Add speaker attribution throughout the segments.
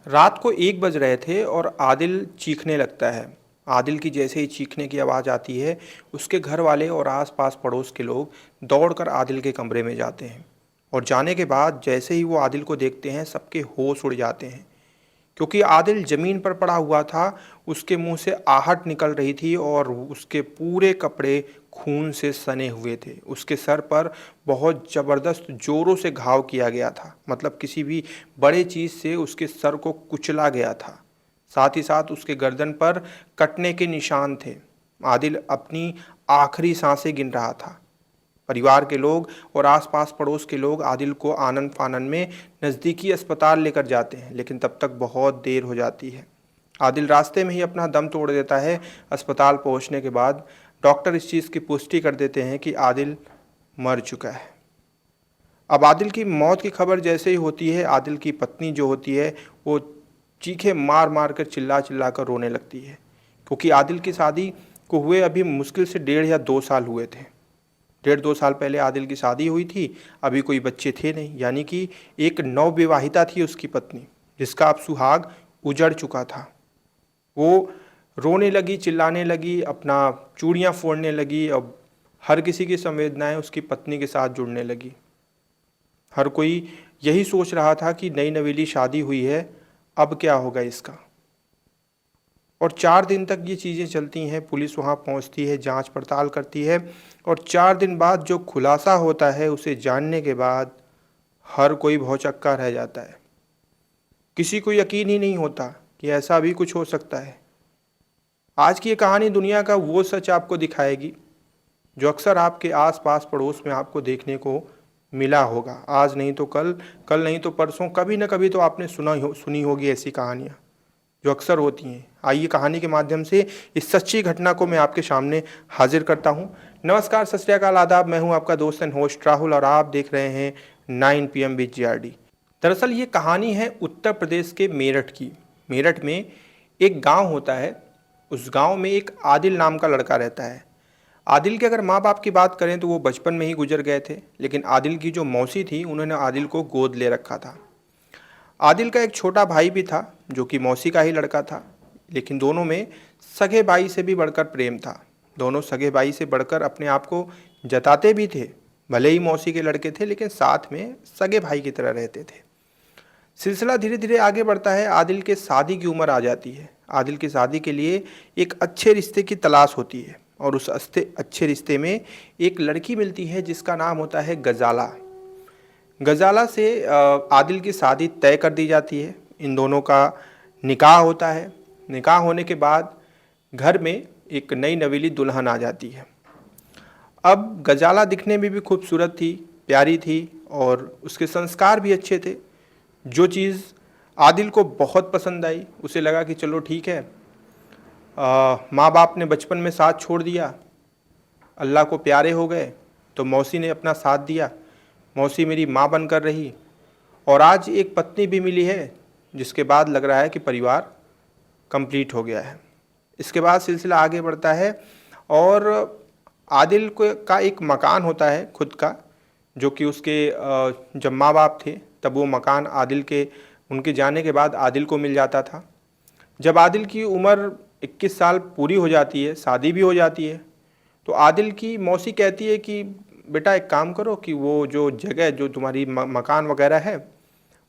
Speaker 1: रात को 1 बज रहे थे और आदिल चीखने लगता है। आदिल की जैसे ही चीखने की आवाज़ आती है, उसके घर वाले और आस-पास पड़ोस के लोग दौड़कर आदिल के कमरे में जाते हैं। और जाने के बाद जैसे ही वो आदिल को देखते हैं, सबके होश उड़ जाते हैं। क्योंकि आदिल ज़मीन पर पड़ा हुआ था, उसके मुंह से आहट निकल रही थी और उसके पूरे कपड़े खून से सने हुए थे। उसके सर पर बहुत ज़बरदस्त ज़ोरों से घाव किया गया था, मतलब किसी भी बड़े चीज़ से उसके सर को कुचला गया था। साथ ही साथ उसके गर्दन पर कटने के निशान थे। आदिल अपनी आखिरी सांसें गिन रहा था। परिवार के लोग और आसपास पड़ोस के लोग आदिल को आनन फानन में नज़दीकी अस्पताल लेकर जाते हैं, लेकिन तब तक बहुत देर हो जाती है। आदिल रास्ते में ही अपना दम तोड़ देता है। अस्पताल पहुंचने के बाद डॉक्टर इस चीज़ की पुष्टि कर देते हैं कि आदिल मर चुका है। अब आदिल की मौत की खबर जैसे ही होती है, आदिल की पत्नी जो होती है वो चीखे मार मार कर चिल्ला चिल्ला कर रोने लगती है, क्योंकि आदिल की शादी को हुए अभी मुश्किल से 1.5 या 2 साल हुए थे। 1.5 2 साल पहले आदिल की शादी हुई थी, अभी कोई बच्चे थे नहीं, यानी कि एक नवविवाहिता थी उसकी पत्नी, जिसका अब सुहाग उजड़ चुका था। वो रोने लगी, चिल्लाने लगी, अपना चूड़ियाँ फोड़ने लगी। अब हर किसी की संवेदनाएं उसकी पत्नी के साथ जुड़ने लगी। हर कोई यही सोच रहा था कि नई नवेली शादी हुई है, अब क्या होगा इसका। और 4 दिन तक ये चीज़ें चलती हैं, पुलिस वहाँ पहुँचती है, जांच पड़ताल करती है, और 4 दिन बाद जो खुलासा होता है, उसे जानने के बाद हर कोई भौंचक्का रह जाता है। किसी को यकीन ही नहीं होता कि ऐसा भी कुछ हो सकता है। आज की ये कहानी दुनिया का वो सच आपको दिखाएगी जो अक्सर आपके आस-पास पड़ोस में आपको देखने को मिला होगा। आज नहीं तो कल, कल नहीं तो परसों, कभी न कभी तो आपने सुनी होगी ऐसी कहानियाँ जो अक्सर होती हैं। आइए कहानी के माध्यम से इस सच्ची घटना को मैं आपके सामने हाजिर करता हूँ। नमस्कार, सत श्री अकाल, आदाब। मैं हूँ आपका दोस्त एंड होस्ट राहुल और आप देख रहे हैं 9 PM विद जीआरडी। दरअसल ये कहानी है उत्तर प्रदेश के मेरठ की। मेरठ में एक गांव होता है। उस गांव में एक आदिल नाम का लड़का रहता है। आदिल के अगर माँ बाप की बात करें तो वो बचपन में ही गुजर गए थे, लेकिन आदिल की जो मौसी थी उन्होंने आदिल को गोद ले रखा था। आदिल का एक छोटा भाई भी था जो कि मौसी का ही लड़का था, लेकिन दोनों में सगे भाई से भी बढ़कर प्रेम था। दोनों सगे भाई से बढ़कर अपने आप को जताते भी थे। भले ही मौसी के लड़के थे, लेकिन साथ में सगे भाई की तरह रहते थे। सिलसिला धीरे धीरे आगे बढ़ता है। आदिल के शादी की उम्र आ जाती है। आदिल की शादी के लिए एक अच्छे रिश्ते की तलाश होती है, और उस अच्छे रिश्ते में एक लड़की मिलती है जिसका नाम होता है गजाला। गजाला से आदिल की शादी तय कर दी जाती है। इन दोनों का निकाह होता है। निकाह होने के बाद घर में एक नई नवेली दुल्हन आ जाती है। अब गजाला दिखने में भी खूबसूरत थी, प्यारी थी, और उसके संस्कार भी अच्छे थे। जो चीज़ आदिल को बहुत पसंद आई, उसे लगा कि चलो ठीक है, माँ बाप ने बचपन में साथ छोड़ दिया, अल्लाह को प्यारे हो गए, तो मौसी ने अपना साथ दिया। मौसी मेरी माँ बनकर रही, और आज एक पत्नी भी मिली है, जिसके बाद लग रहा है कि परिवार कंप्लीट हो गया है। इसके बाद सिलसिला आगे बढ़ता है, और आदिल को का एक मकान होता है खुद का, जो कि उसके जब माँ बाप थे तब वो मकान आदिल के उनके जाने के बाद आदिल को मिल जाता था। जब आदिल की उम्र 21 साल पूरी हो जाती है, शादी भी हो जाती है, तो आदिल की मौसी कहती है कि बेटा एक काम करो कि वो जो जगह जो तुम्हारी मकान वगैरह है,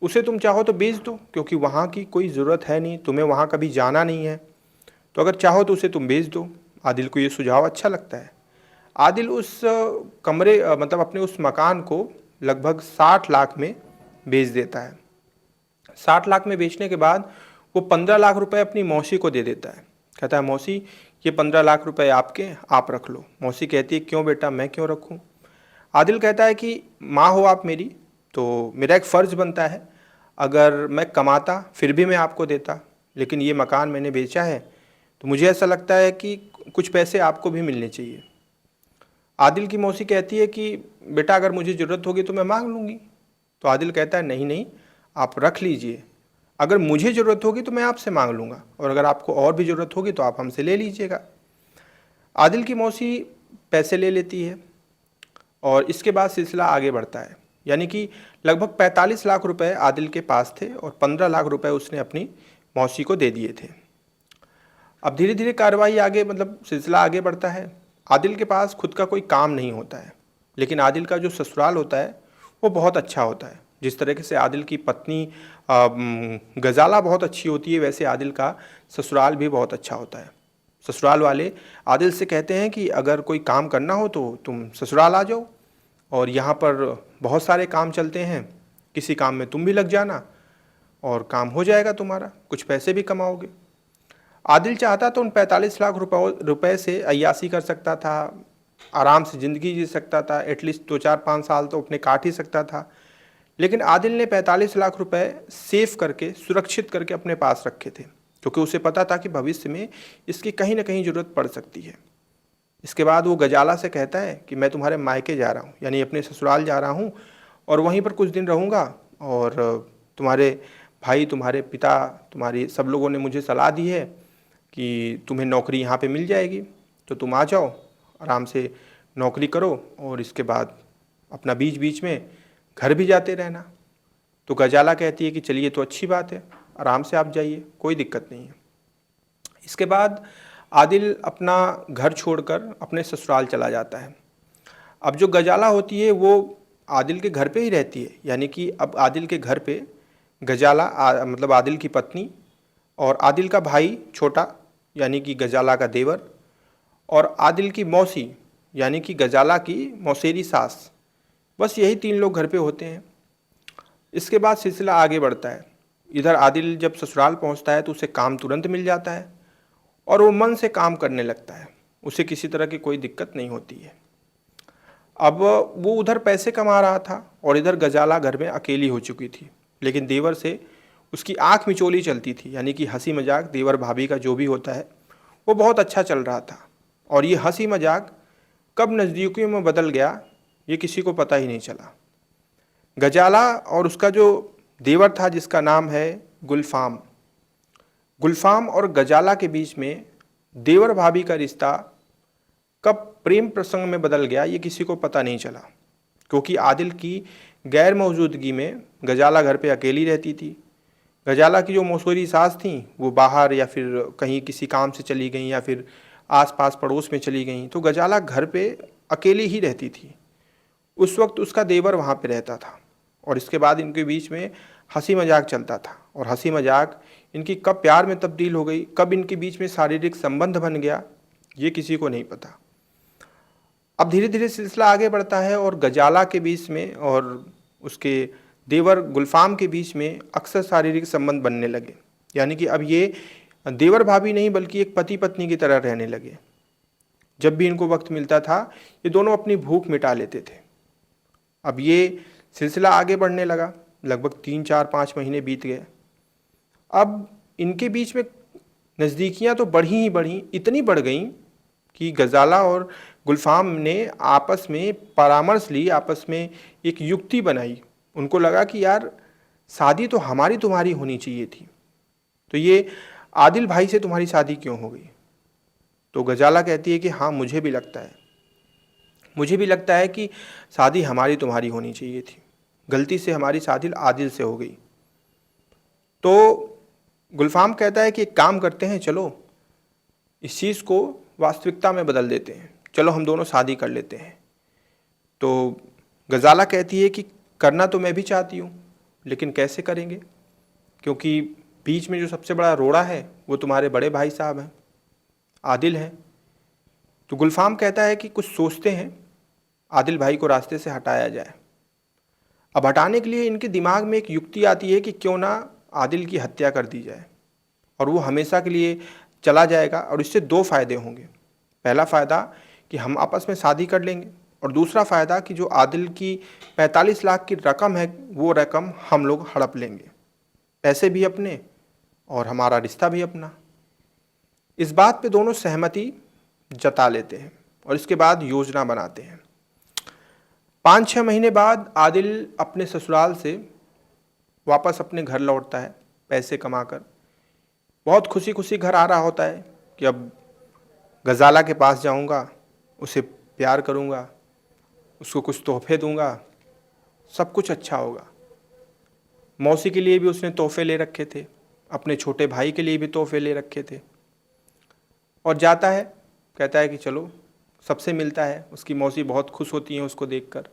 Speaker 1: उसे तुम चाहो तो बेच दो, क्योंकि वहाँ की कोई ज़रूरत है नहीं, तुम्हें वहाँ कभी जाना नहीं है, तो अगर चाहो तो उसे तुम बेच दो। आदिल को ये सुझाव अच्छा लगता है। आदिल उस कमरे मतलब अपने उस मकान को लगभग 60 लाख में बेच देता है। 60 लाख में बेचने के बाद वो 15 लाख रुपए अपनी मौसी को दे देता है। कहता है मौसी ये 15 लाख रुपए आपके, आप रख लो। मौसी कहती है क्यों बेटा, मैं क्यों रखूं? आदिल कहता है कि माँ हो आप मेरी, तो मेरा एक फ़र्ज़ बनता है, अगर मैं कमाता फिर भी मैं आपको देता, लेकिन ये मकान मैंने बेचा है तो मुझे ऐसा लगता है कि कुछ पैसे आपको भी मिलने चाहिए। आदिल की मौसी कहती है कि बेटा अगर मुझे ज़रूरत होगी तो मैं मांग लूँगी। तो आदिल कहता है नहीं नहीं, आप रख लीजिए, अगर मुझे ज़रूरत होगी तो मैं आपसे मांग लूँगा, और अगर आपको और भी ज़रूरत होगी तो आप हमसे ले लीजिएगा। आदिल की मौसी पैसे ले लेती है, और इसके बाद सिलसिला आगे बढ़ता है। यानी कि लगभग 45 लाख रुपए आदिल के पास थे और 15 लाख रुपए उसने अपनी मौसी को दे दिए थे। अब धीरे धीरे कार्रवाई आगे मतलब सिलसिला आगे बढ़ता है। आदिल के पास खुद का कोई काम नहीं होता है, लेकिन आदिल का जो ससुराल होता है वो बहुत अच्छा होता है। जिस तरीके से आदिल की पत्नी गजाला बहुत अच्छी होती है, वैसे आदिल का ससुराल भी बहुत अच्छा होता है। ससुराल वाले आदिल से कहते हैं कि अगर कोई काम करना हो तो तुम ससुराल आ जाओ और यहाँ पर बहुत सारे काम चलते हैं, किसी काम में तुम भी लग जाना और काम हो जाएगा तुम्हारा, कुछ पैसे भी कमाओगे। आदिल चाहता तो उन 45 लाख रुपए से अय्याशी कर सकता था, आराम से ज़िंदगी जी सकता था, एटलीस्ट 2-4-5 साल तो अपने काट ही सकता था। लेकिन आदिल ने 45 लाख रुपए सेव करके, सुरक्षित करके अपने पास रखे थे, क्योंकि उसे पता था कि भविष्य में इसकी कहीं ना कहीं ज़रूरत पड़ सकती है। इसके बाद वो गजाला से कहता है कि मैं तुम्हारे मायके जा रहा हूँ, यानी अपने ससुराल जा रहा हूँ और वहीं पर कुछ दिन रहूँगा और तुम्हारे भाई, तुम्हारे पिता, तुम्हारी सब लोगों ने मुझे सलाह दी है कि तुम्हें नौकरी यहाँ पे मिल जाएगी, तो तुम आ जाओ, आराम से नौकरी करो और इसके बाद अपना बीच बीच में घर भी जाते रहना। तो गजाला कहती है कि चलिए तो अच्छी बात है, आराम से आप जाइए, कोई दिक्कत नहीं है। इसके बाद आदिल अपना घर छोड़कर अपने ससुराल चला जाता है। अब जो गजाला होती है वो आदिल के घर पे ही रहती है, यानी कि अब आदिल के घर पे गजाला मतलब आदिल की पत्नी और आदिल का भाई छोटा यानी कि गजाला का देवर और आदिल की मौसी यानी कि गजाला की मौसेरी सास, बस यही 3 लोग घर पे होते हैं। इसके बाद सिलसिला आगे बढ़ता है। इधर आदिल जब ससुराल पहुंचता है तो उसे काम तुरंत मिल जाता है और वो मन से काम करने लगता है, उसे किसी तरह की कोई दिक्कत नहीं होती है। अब वो उधर पैसे कमा रहा था और इधर गजाला घर में अकेली हो चुकी थी, लेकिन देवर से उसकी आँख मिचोली चलती थी, यानी कि हंसी मजाक देवर भाभी का जो भी होता है वो बहुत अच्छा चल रहा था। और ये हंसी मजाक कब नज़दीकियों में बदल गया ये किसी को पता ही नहीं चला। गजाला और उसका जो देवर था जिसका नाम है गुलफाम, गुलफाम और गजाला के बीच में देवर भाभी का रिश्ता कब प्रेम प्रसंग में बदल गया ये किसी को पता नहीं चला, क्योंकि आदिल की गैर मौजूदगी में गजाला घर पे अकेली रहती थी। गजाला की जो मौसेरी सास थी वो बाहर या फिर कहीं किसी काम से चली गई या फिर आसपास पड़ोस में चली गई, तो गजाला घर पे अकेली ही रहती थी। उस वक्त उसका देवर वहाँ पे रहता था और इसके बाद इनके बीच में हंसी मजाक चलता था और हंसी मजाक इनकी कब प्यार में तब्दील हो गई, कब इनके बीच में शारीरिक संबंध बन गया ये किसी को नहीं पता। अब धीरे धीरे सिलसिला आगे बढ़ता है और गजाला के बीच में और उसके देवर गुलफाम के बीच में अक्सर शारीरिक संबंध बनने लगे, यानी कि अब ये देवर भाभी नहीं बल्कि एक पति पत्नी की तरह रहने लगे। जब भी इनको वक्त मिलता था ये दोनों अपनी भूख मिटा लेते थे। अब ये सिलसिला आगे बढ़ने लगा, लगभग 3-4-5 महीने बीत गए। अब इनके बीच में नज़दीकियाँ तो बढ़ी ही बढ़ी, इतनी बढ़ गई कि गजाला और गुलफाम ने आपस में परामर्श ली, आपस में एक युक्ति बनाई। उनको लगा कि यार शादी तो हमारी तुम्हारी होनी चाहिए थी, तो ये आदिल भाई से तुम्हारी शादी क्यों हो गई। तो गजाला कहती है कि हाँ मुझे भी लगता है, मुझे भी लगता है कि शादी हमारी तुम्हारी होनी चाहिए थी, गलती से हमारी शादी आदिल से हो गई। तो गुलफाम कहता है कि एक काम करते हैं, चलो इस चीज़ को वास्तविकता में बदल देते हैं, चलो हम दोनों शादी कर लेते हैं। तो गजाला कहती है कि करना तो मैं भी चाहती हूँ, लेकिन कैसे करेंगे, क्योंकि बीच में जो सबसे बड़ा रोड़ा है वो तुम्हारे बड़े भाई साहब हैं, आदिल हैं। तो गुलफाम कहता है कि कुछ सोचते हैं, आदिल भाई को रास्ते से हटाया जाए। अब हटाने के लिए इनके दिमाग में एक युक्ति आती है कि क्यों ना आदिल की हत्या कर दी जाए और वो हमेशा के लिए चला जाएगा और इससे 2 फ़ायदे होंगे। पहला फ़ायदा कि हम आपस में शादी कर लेंगे और दूसरा फ़ायदा कि जो आदिल की 45 लाख की रकम है वो रकम हम लोग हड़प लेंगे, पैसे भी अपने और हमारा रिश्ता भी अपना। इस बात पे दोनों सहमति जता लेते हैं और इसके बाद योजना बनाते हैं। 5-6 महीने बाद आदिल अपने ससुराल से वापस अपने घर लौटता है पैसे कमाकर। बहुत खुशी खुशी घर आ रहा होता है कि अब गजाला के पास जाऊंगा, उसे प्यार करूंगा, उसको कुछ तोहफे दूंगा सब कुछ अच्छा होगा। मौसी के लिए भी उसने तोहफे ले रखे थे, अपने छोटे भाई के लिए भी तोहफे ले रखे थे। और जाता है, कहता है कि चलो, सबसे मिलता है। उसकी मौसी बहुत खुश होती हैं उसको देखकर।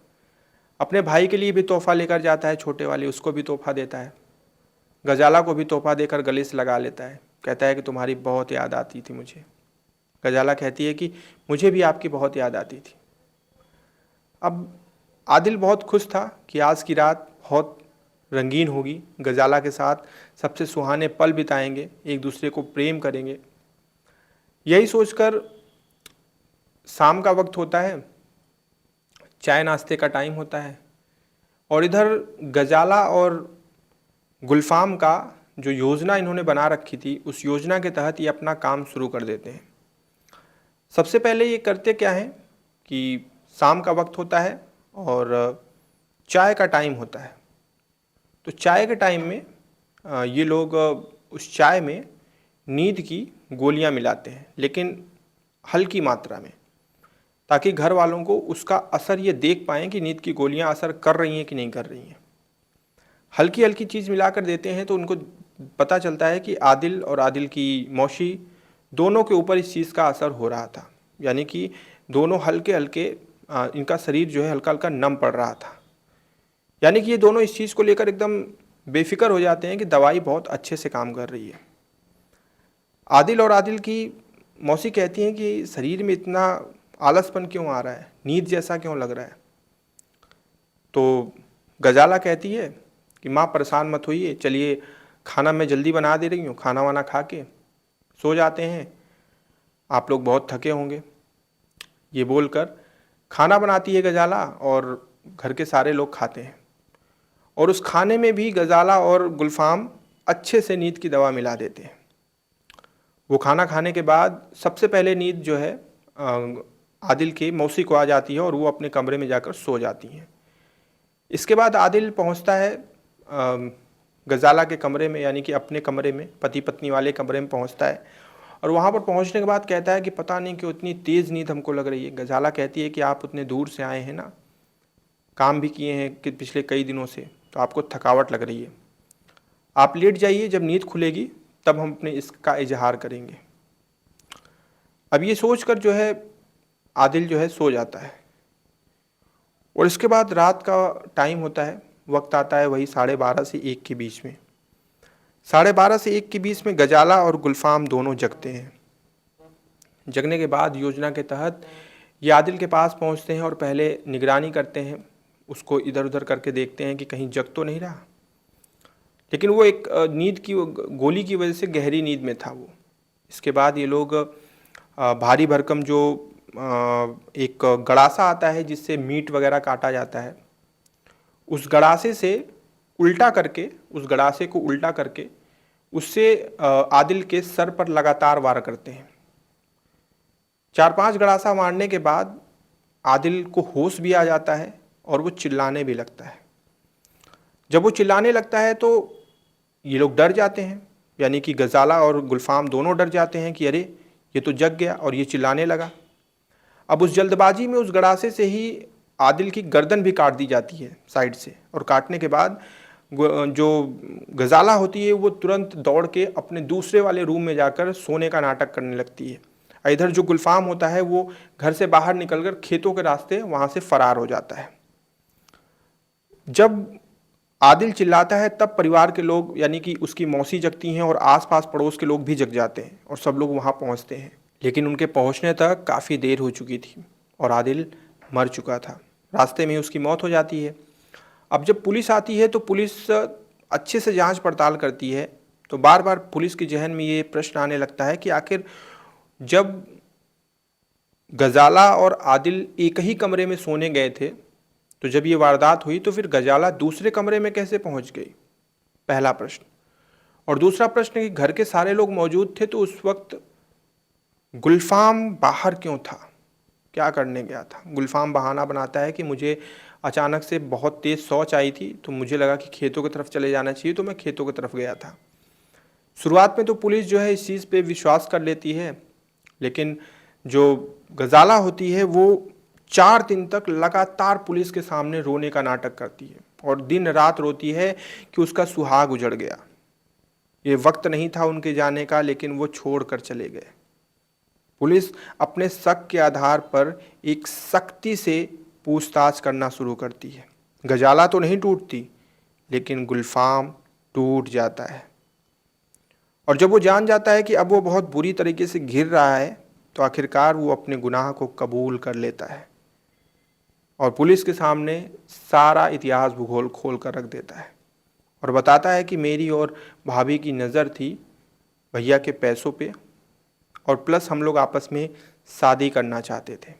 Speaker 1: अपने भाई के लिए भी तोहफा लेकर जाता है, छोटे वाले, उसको भी तोहफा देता है। गजाला को भी तोहफा देकर गले से लगा लेता है, कहता है कि तुम्हारी बहुत याद आती थी मुझे। गजाला कहती है कि मुझे भी आपकी बहुत याद आती थी। अब आदिल बहुत खुश था कि आज की रात बहुत रंगीन होगी, गजाला के साथ सबसे सुहाने पल बिताएंगे, एक दूसरे को प्रेम करेंगे। यही सोचकर शाम का वक्त होता है, चाय नाश्ते का टाइम होता है, और इधर गजाला और गुलफाम का जो योजना इन्होंने बना रखी थी, उस योजना के तहत ये अपना काम शुरू कर देते हैं। सबसे पहले ये करते क्या है कि शाम का वक्त होता है और चाय का टाइम होता है। तो चाय के टाइम में ये लोग उस चाय में नींद की गोलियां मिलाते हैं, लेकिन हल्की मात्रा में, ताकि घर वालों को उसका असर ये देख पाएँ कि नींद की गोलियां असर कर रही हैं कि नहीं कर रही हैं। हल्की हल्की चीज़ मिलाकर देते हैं तो उनको पता चलता है कि आदिल और आदिल की मौसी दोनों के ऊपर इस चीज़ का असर हो रहा था, यानी कि दोनों हल्के हल्के इनका शरीर जो है हल्का हल्का नम पड़ रहा था। यानी कि ये दोनों इस चीज़ को लेकर एकदम बेफिक्र हो जाते हैं कि दवाई बहुत अच्छे से काम कर रही है। आदिल और आदिल की मौसी कहती हैं कि शरीर में इतना आलसपन क्यों आ रहा है, नींद जैसा क्यों लग रहा है। तो गजाला कहती है कि माँ परेशान मत होइए, चलिए खाना मैं जल्दी बना दे रही हूँ, खाना वाना खा के सो जाते हैं, आप लोग बहुत थके होंगे। ये बोलकर खाना बनाती है गजाला और घर के सारे लोग खाते हैं। और उस खाने में भी गजाला और गुलफाम अच्छे से नींद की दवा मिला देते हैं। वो खाना खाने के बाद सबसे पहले नींद जो है आदिल के मौसी को आ जाती है और वो अपने कमरे में जाकर सो जाती हैं। इसके बाद आदिल पहुंचता है गजाला के कमरे में, यानी कि अपने कमरे में, पति पत्नी वाले कमरे में पहुंचता है। और वहाँ पर पहुंचने के बाद कहता है कि पता नहीं क्यों इतनी तेज़ नींद हमको लग रही है। गजाला कहती है कि आप उतने दूर से आए हैं ना, काम भी किए हैं कि पिछले कई दिनों से, तो आपको थकावट लग रही है, आप लेट जाइए, जब नींद खुलेगी तब हम अपने इसका इजहार करेंगे। अब ये सोचकर जो है आदिल जो है सो जाता है। और इसके बाद रात का टाइम होता है, वक्त आता है वही 12:30 से 1 के बीच में। 12:30 से 1 के बीच में गजाला और गुलफाम दोनों जगते हैं। जगने के बाद योजना के तहत ये आदिल के पास पहुंचते हैं और पहले निगरानी करते हैं, उसको इधर उधर करके देखते हैं कि कहीं जग तो नहीं रहा। लेकिन वो एक नींद की गोली की वजह से गहरी नींद में था वो। इसके बाद ये लोग भारी भरकम जो एक गड़ासा आता है जिससे मीट वगैरह काटा जाता है, उस गड़ासे से उल्टा करके, उस गड़ासे को उल्टा करके उससे आदिल के सर पर लगातार वार करते हैं। 4-5 गड़ासा मारने के बाद आदिल को होश भी आ जाता है और वो चिल्लाने भी लगता है। जब वो चिल्लाने लगता है तो ये लोग डर जाते हैं, यानी कि गजाला और गुलफाम दोनों डर जाते हैं कि अरे ये तो जग गया और ये चिल्लाने लगा। अब उस जल्दबाजी में उस गड़ासे से ही आदिल की गर्दन भी काट दी जाती है साइड से, और काटने के बाद जो गजाला होती है वो तुरंत दौड़ के अपने दूसरे वाले रूम में जाकर सोने का नाटक करने लगती है। इधर जो गुलफाम होता है वो घर से बाहर निकलकर खेतों के रास्ते वहाँ से फरार हो जाता है। जब आदिल चिल्लाता है तब परिवार के लोग, यानी कि उसकी मौसी जगती हैं और आसपास पड़ोस के लोग भी जग जाते हैं और सब लोग वहाँ पहुँचते हैं। लेकिन उनके पहुँचने तक काफ़ी देर हो चुकी थी और आदिल मर चुका था, रास्ते में उसकी मौत हो जाती है। अब जब पुलिस आती है तो पुलिस अच्छे से जांच पड़ताल करती है, तो बार बार पुलिस के जहन में ये प्रश्न आने लगता है कि आखिर जब गजाला और आदिल एक ही कमरे में सोने गए थे, तो जब ये वारदात हुई तो फिर गजाला दूसरे कमरे में कैसे पहुंच गई, पहला प्रश्न। और दूसरा प्रश्न कि घर के सारे लोग मौजूद थे तो उस वक्त गुलफाम बाहर क्यों था, क्या करने गया था। गुलफाम बहाना बनाता है कि मुझे अचानक से बहुत तेज़ शौच आई थी तो मुझे लगा कि खेतों की तरफ चले जाना चाहिए, तो मैं खेतों की तरफ गया था। शुरुआत में तो पुलिस जो है इस चीज़ पे विश्वास कर लेती है, लेकिन जो गजाला होती है वो 4 दिन तक लगातार पुलिस के सामने रोने का नाटक करती है। और दिन रात रोती है कि उसका सुहाग उजड़ गया। ये वक्त नहीं था उनके जाने का, लेकिन वो छोड़ कर चले गए। पुलिस अपने शक के आधार पर एक सख्ती से पूछताछ करना शुरू करती है। गजाला तो नहीं टूटती, लेकिन गुलफाम टूट जाता है। और जब वो जान जाता है कि अब वो बहुत बुरी तरीके से घिर रहा है, तो आखिरकार वो अपने गुनाह को कबूल कर लेता है और पुलिस के सामने सारा इतिहास भूगोल खोल कर रख देता है और बताता है कि मेरी और भाभी की नज़र थी भैया के पैसों पे, और प्लस हम लोग आपस में शादी करना चाहते थे।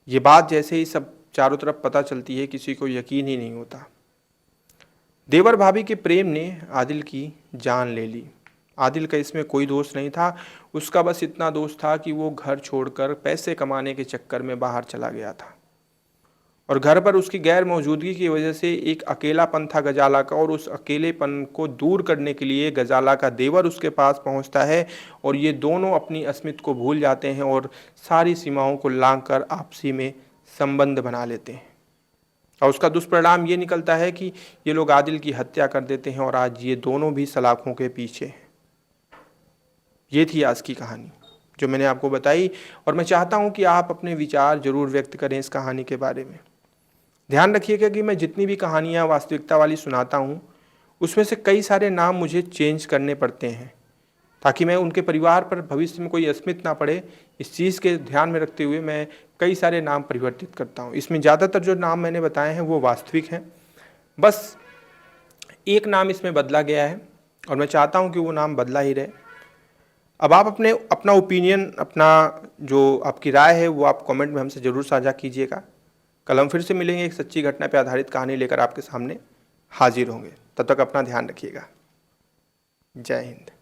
Speaker 1: ये बात जैसे ही सब चारों तरफ पता चलती है, किसी को यकीन ही नहीं होता। देवर भाभी के प्रेम ने आदिल की जान ले ली। आदिल का इसमें कोई दोष नहीं था, उसका बस इतना दोष था कि वो घर छोड़कर पैसे कमाने के चक्कर में बाहर चला गया था और घर पर उसकी गैर मौजूदगी की वजह से एक अकेलापन था गजाला का, और उस अकेलेपन को दूर करने के लिए गजाला का देवर उसके पास पहुंचता है और ये दोनों अपनी अस्मिता को भूल जाते हैं और सारी सीमाओं को लांघकर आपसी में संबंध बना लेते हैं। और उसका दुष्परिणाम ये निकलता है कि ये लोग आदिल की हत्या कर देते हैं और आज ये दोनों भी सलाखों के पीछे हैं। ये थी आज की कहानी जो मैंने आपको बताई, और मैं चाहता हूँ कि आप अपने विचार जरूर व्यक्त करें इस कहानी के बारे में। ध्यान रखिएगा कि मैं जितनी भी कहानियाँ वास्तविकता वाली सुनाता हूँ, उसमें से कई सारे नाम मुझे चेंज करने पड़ते हैं ताकि मैं उनके परिवार पर भविष्य में कोई अस्मित ना पड़े। इस चीज़ के ध्यान में रखते हुए मैं कई सारे नाम परिवर्तित करता हूँ। इसमें ज़्यादातर जो नाम मैंने बताए हैं वो वास्तविक हैं, बस एक नाम इसमें बदला गया है और मैं चाहता हूँ कि वो नाम बदला ही रहे। अब आप अपना ओपिनियन, अपना जो आपकी राय है वो आप कमेंट में हमसे ज़रूर साझा कीजिएगा। कल हम फिर से मिलेंगे, एक सच्ची घटना पर आधारित कहानी लेकर आपके सामने हाजिर होंगे। तब तक अपना ध्यान रखिएगा। जय हिंद।